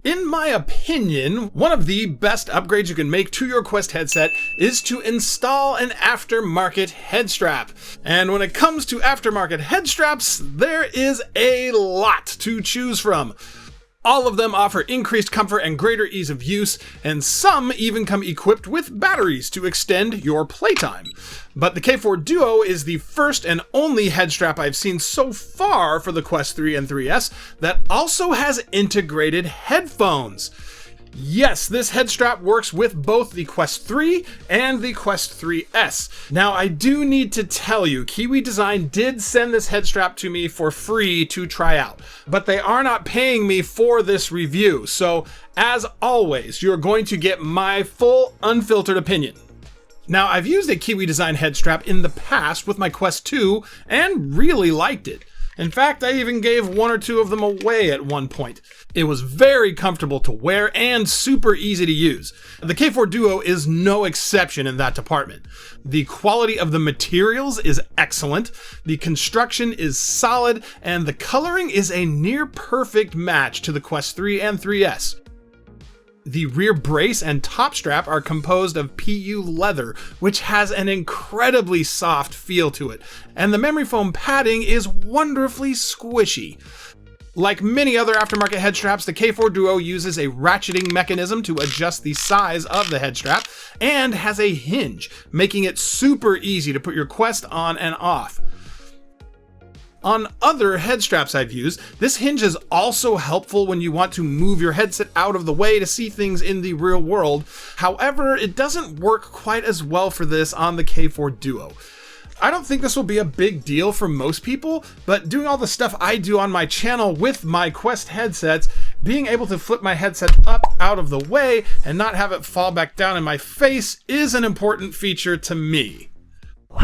In my opinion, one of the best upgrades you can make to your Quest headset is to install an aftermarket head strap. And when it comes to aftermarket head straps, there is a lot to choose from. All of them offer increased comfort and greater ease of use, and some even come equipped with batteries to extend your playtime. But the K4 Duo is the first and only head strap I've seen so far for the Quest 3 and 3S that also has integrated headphones. Yes, this head strap works with both the Quest 3 and the Quest 3S. Now, I do need to tell you, Kiwi Design did send this head strap to me for free to try out, but they are not paying me for this review. So, as always, you're going to get my full, unfiltered opinion. Now, I've used a Kiwi Design head strap in the past with my Quest 2 and really liked it. In fact, I even gave one or two of them away at one point. It was very comfortable to wear and super easy to use. The K4 Duo is no exception in that department. The quality of the materials is excellent, the construction is solid, and the coloring is a near perfect match to the Quest 3 and 3S. The rear brace and top strap are composed of PU leather, which has an incredibly soft feel to it, and the memory foam padding is wonderfully squishy. Like many other aftermarket head straps, the K4 Duo uses a ratcheting mechanism to adjust the size of the head strap, and has a hinge, making it super easy to put your Quest on and off. On other head straps I've used, this hinge is also helpful when you want to move your headset out of the way to see things in the real world. However, it doesn't work quite as well for this on the K4 Duo. I don't think this will be a big deal for most people, but doing all the stuff I do on my channel with my Quest headsets, being able to flip my headset up out of the way and not have it fall back down in my face is an important feature to me.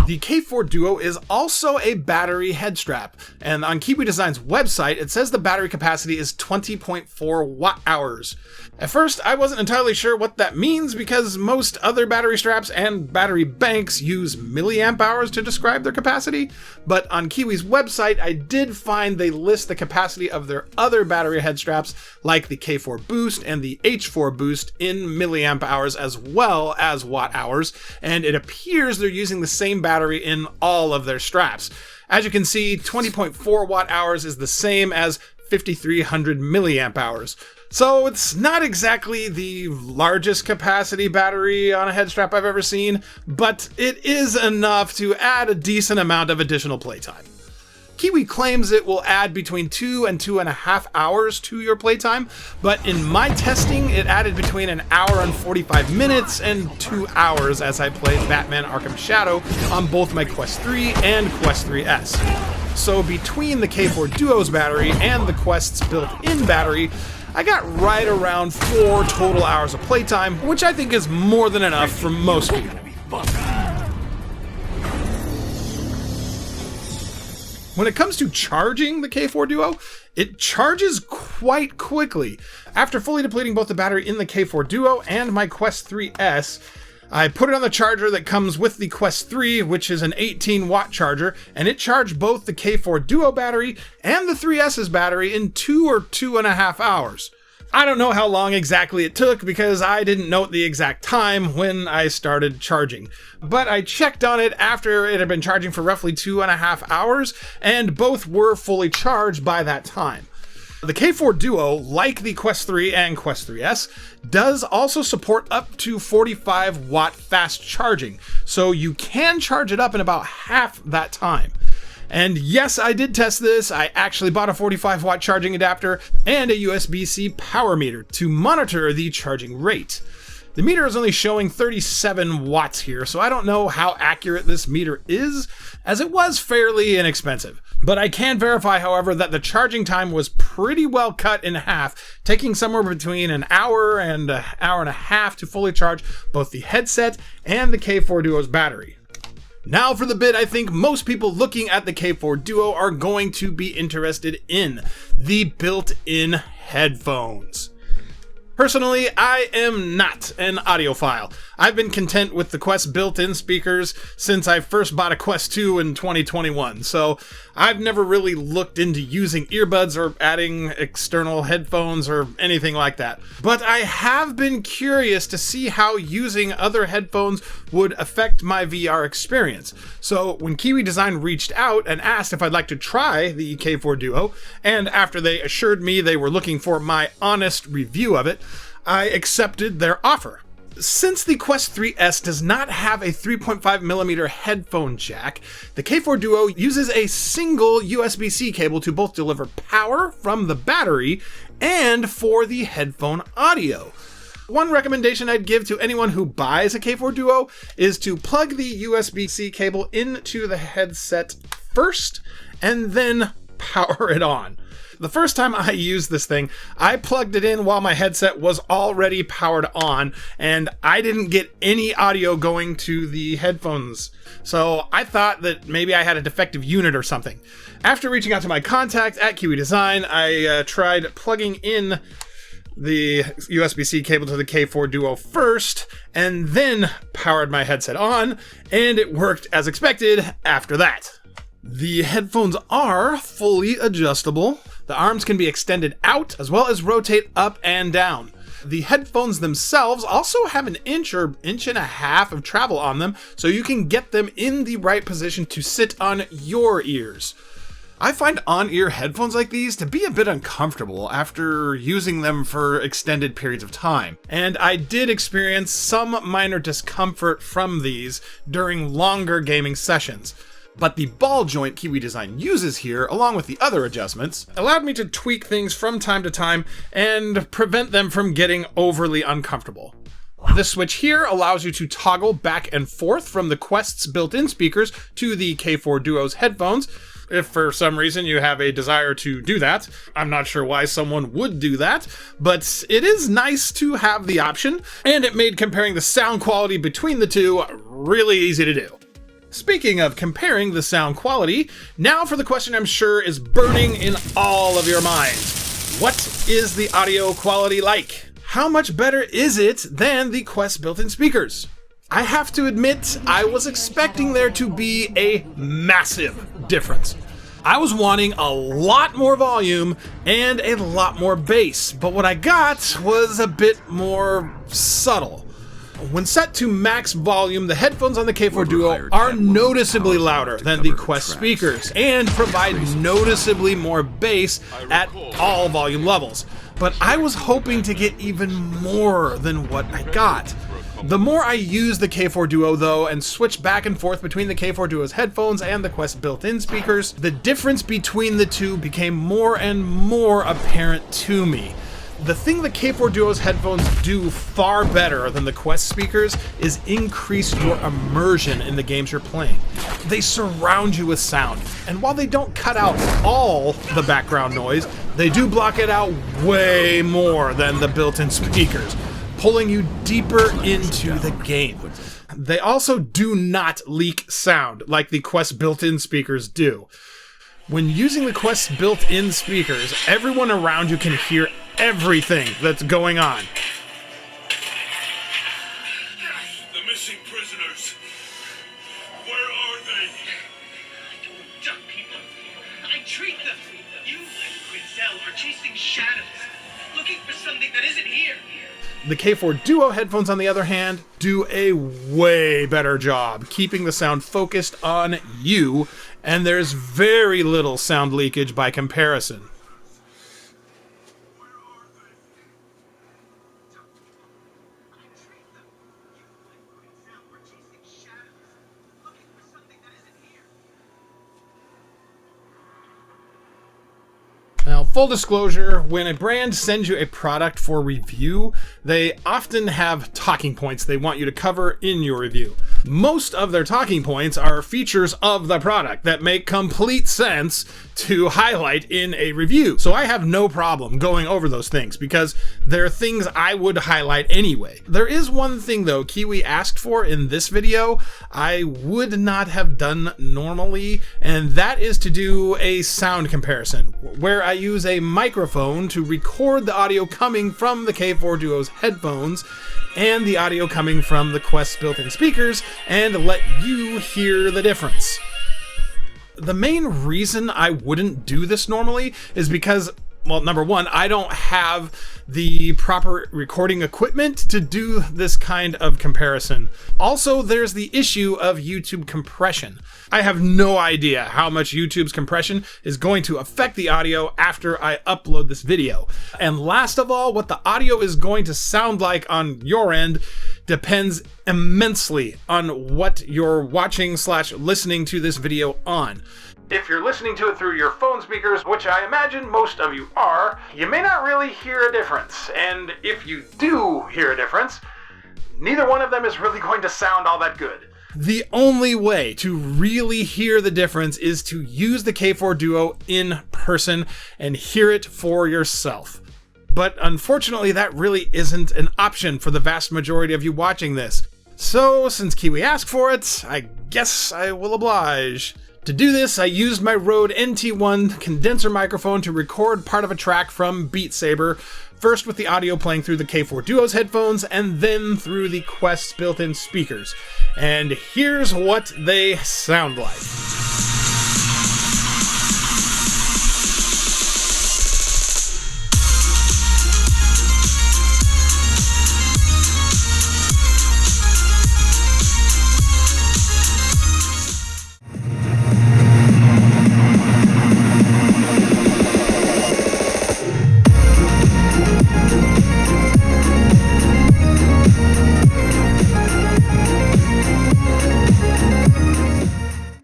The K4 Duo is also a battery head strap, and on Kiwi Design's website, it says the battery capacity is 20.4 watt hours. At first, I wasn't entirely sure what that means because most other battery straps and battery banks use milliamp hours to describe their capacity, but on Kiwi's website, I did find they list the capacity of their other battery head straps, like the K4 Boost and the H4 Boost, in milliamp hours as well as watt hours, and it appears they're using the same battery in all of their straps. As you can see, 20.4 watt hours is the same as 5300 milliamp hours. So it's not exactly the largest capacity battery on a head strap I've ever seen, but it is enough to add a decent amount of additional playtime. Kiwi claims it will add between 2 and 2.5 hours to your playtime, but in my testing, it added between an hour and 45 minutes and 2 hours as I played Batman Arkham Shadow on both my Quest 3 and Quest 3S. So between the K4 Duo's battery and the Quest's built-in battery, I got right around 4 total hours of playtime, which I think is more than enough for most people. When it comes to charging the K4 Duo, it charges quite quickly. After fully depleting both the battery in the K4 Duo and my Quest 3S, I put it on the charger that comes with the Quest 3, which is an 18 watt charger, and it charged both the K4 Duo battery and the 3S's battery in 2 or 2.5 hours. I don't know how long exactly it took because I didn't note the exact time when I started charging, but I checked on it after it had been charging for roughly 2.5 hours, and both were fully charged by that time. The K4 Duo, like the Quest 3 and Quest 3S, does also support up to 45 watt fast charging, so you can charge it up in about half that time. And yes, I did test this. I actually bought a 45 watt charging adapter and a USB-C power meter to monitor the charging rate. The meter is only showing 37 watts here, so I don't know how accurate this meter is, as it was fairly inexpensive. But I can verify, however, that the charging time was pretty well cut in half, taking somewhere between an hour and an hour and a half to fully charge both the headset and the K4 Duo's battery. Now for the bit I think most people looking at the K4 Duo are going to be interested in: the built-in headphones. Personally, I am not an audiophile. I've been content with the Quest built-in speakers since I first bought a Quest 2 in 2021, so I've never really looked into using earbuds or adding external headphones or anything like that. But I have been curious to see how using other headphones would affect my VR experience. So when Kiwi Design reached out and asked if I'd like to try the K4 Duo, and after they assured me they were looking for my honest review of it, I accepted their offer. Since the Quest 3S does not have a 3.5mm headphone jack, the K4 Duo uses a single USB-C cable to both deliver power from the battery and for the headphone audio. One recommendation I'd give to anyone who buys a K4 Duo is to plug the USB-C cable into the headset first and then power it on. The first time I used this thing, I plugged it in while my headset was already powered on, and I didn't get any audio going to the headphones. So I thought that maybe I had a defective unit or something. After reaching out to my contact at Kiwi Design, I tried plugging in the USB-C cable to the K4 Duo first, and then powered my headset on, and it worked as expected after that. The headphones are fully adjustable. The arms can be extended out as well as rotate up and down. The headphones themselves also have an inch or inch and a half of travel on them, so you can get them in the right position to sit on your ears. I find on-ear headphones like these to be a bit uncomfortable after using them for extended periods of time, and I did experience some minor discomfort from these during longer gaming sessions. But the ball joint Kiwi Design uses here, along with the other adjustments, allowed me to tweak things from time to time and prevent them from getting overly uncomfortable. This switch here allows you to toggle back and forth from the Quest's built-in speakers to the K4 Duo's headphones, if for some reason you have a desire to do that. I'm not sure why someone would do that, but it is nice to have the option, and it made comparing the sound quality between the two really easy to do. Speaking of comparing the sound quality, now for the question I'm sure is burning in all of your minds. What is the audio quality like? How much better is it than the Quest built-in speakers? I have to admit, I was expecting there to be a massive difference. I was wanting a lot more volume and a lot more bass, but what I got was a bit more subtle. When set to max volume, the headphones on the K4 Duo are noticeably louder than the Quest speakers and provide noticeably more bass at all volume levels. But I was hoping to get even more than what I got. The more I used the K4 Duo though and switched back and forth between the K4 Duo's headphones and the Quest built-in speakers, the difference between the two became more and more apparent to me. The thing the K4 Duo's headphones do far better than the Quest speakers is increase your immersion in the games you're playing. They surround you with sound, and while they don't cut out all the background noise, they do block it out way more than the built-in speakers, pulling you deeper into the game. They also do not leak sound like the Quest built-in speakers do. When using the Quest built-in speakers, everyone around you can hear everything that's going on. The missing prisoners. Where are they? I don't duck people. I treat them. You and Quinzel are chasing shadows, looking for something that isn't here. The K4 Duo headphones, on the other hand, do a way better job keeping the sound focused on you, and there's very little sound leakage by comparison. Now, full disclosure, when a brand sends you a product for review, they often have talking points they want you to cover in your review. Most of their talking points are features of the product that make complete sense to highlight in a review. So I have no problem going over those things because they're things I would highlight anyway. There is one thing though Kiwi asked for in this video I would not have done normally, and that is to do a sound comparison where I use a microphone to record the audio coming from the K4 Duo's headphones and the audio coming from the Quest's built-in speakers and let you hear the difference. The main reason I wouldn't do this normally is because, well, number one, I don't have the proper recording equipment to do this kind of comparison. Also, there's the issue of YouTube compression. I have no idea how much YouTube's compression is going to affect the audio after I upload this video. And last of all, what the audio is going to sound like on your end depends immensely on what you're watching / listening to this video on. If you're listening to it through your phone speakers, which I imagine most of you are, you may not really hear a difference. And if you do hear a difference, neither one of them is really going to sound all that good. The only way to really hear the difference is to use the K4 Duo in person and hear it for yourself. But unfortunately, that really isn't an option for the vast majority of you watching this. So, since Kiwi asked for it, I guess I will oblige. To do this, I used my Rode NT1 condenser microphone to record part of a track from Beat Saber, first with the audio playing through the K4 Duo's headphones and then through the Quest's built-in speakers. And here's what they sound like.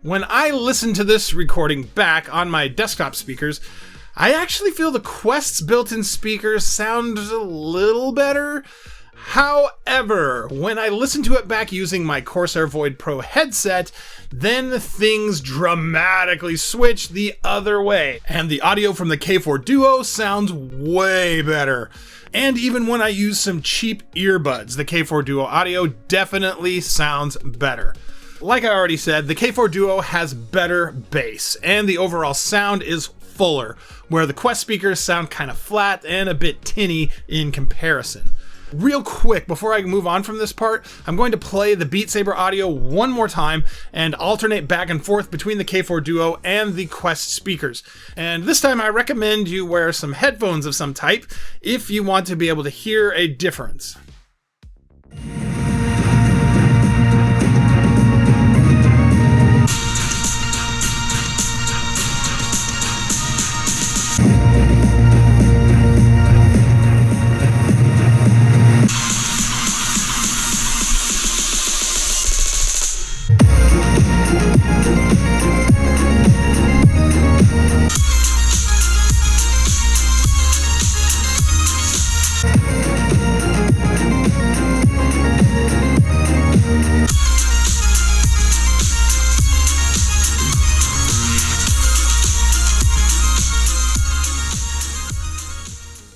When I listen to this recording back on my desktop speakers, I actually feel the Quest's built-in speakers sound a little better. However, when I listen to it back using my Corsair Void Pro headset, then things dramatically switch the other way, and the audio from the K4 Duo sounds way better. And even when I use some cheap earbuds, the K4 Duo audio definitely sounds better. Like I already said, the K4 Duo has better bass, and the overall sound is fuller, where the Quest speakers sound kind of flat and a bit tinny in comparison. Real quick, before I move on from this part, I'm going to play the Beat Saber audio one more time and alternate back and forth between the K4 Duo and the Quest speakers. And this time I recommend you wear some headphones of some type if you want to be able to hear a difference.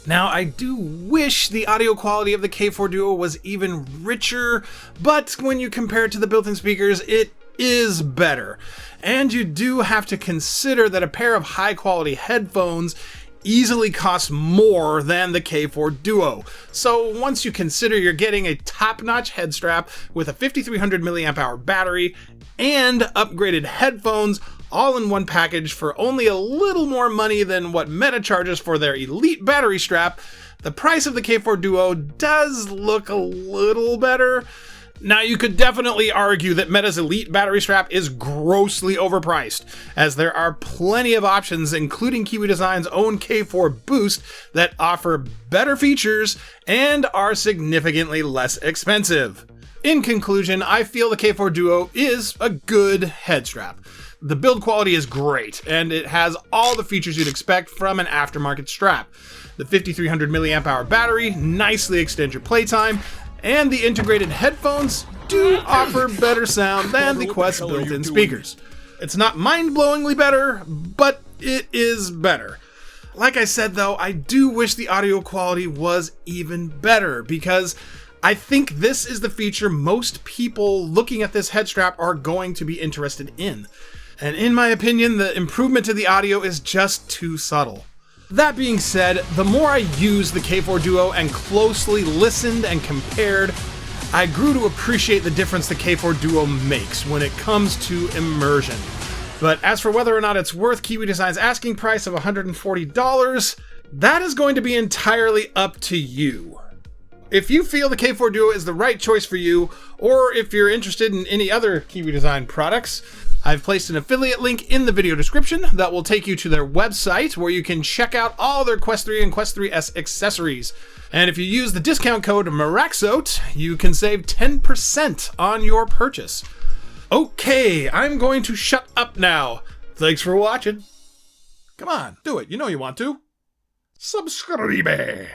Now, I do wish the audio quality of the K4 Duo was even richer, but when you compare it to the built-in speakers, it is better. And you do have to consider that a pair of high-quality headphones easily costs more than the K4 Duo. So once you consider you're getting a top-notch head strap with a 5300 mAh battery and upgraded headphones all in one package for only a little more money than what Meta charges for their Elite battery strap, the price of the K4 Duo does look a little better. Now, you could definitely argue that Meta's Elite battery strap is grossly overpriced, as there are plenty of options, including Kiwi Design's own K4 Boost, that offer better features and are significantly less expensive. In conclusion, I feel the K4 Duo is a good head strap. The build quality is great, and it has all the features you'd expect from an aftermarket strap. The 5300 mAh battery nicely extends your playtime, and the integrated headphones, do offer better sound than the Quest's built-in speakers. It's not mind-blowingly better, but it is better. Like I said though, I do wish the audio quality was even better, because I think this is the feature most people looking at this head strap are going to be interested in. And in my opinion, the improvement to the audio is just too subtle. That being said, the more I used the K4 Duo and closely listened and compared, I grew to appreciate the difference the K4 Duo makes when it comes to immersion. But as for whether or not it's worth Kiwi Design's asking price of $140, that is going to be entirely up to you. If you feel the K4 Duo is the right choice for you, or if you're interested in any other Kiwi Design products, I've placed an affiliate link in the video description that will take you to their website where you can check out all their Quest 3 and Quest 3S accessories. And if you use the discount code MARAXOTE, you can save 10% on your purchase. Okay, I'm going to shut up now. Thanks for watching. Come on, do it. You know you want to. Subscribe.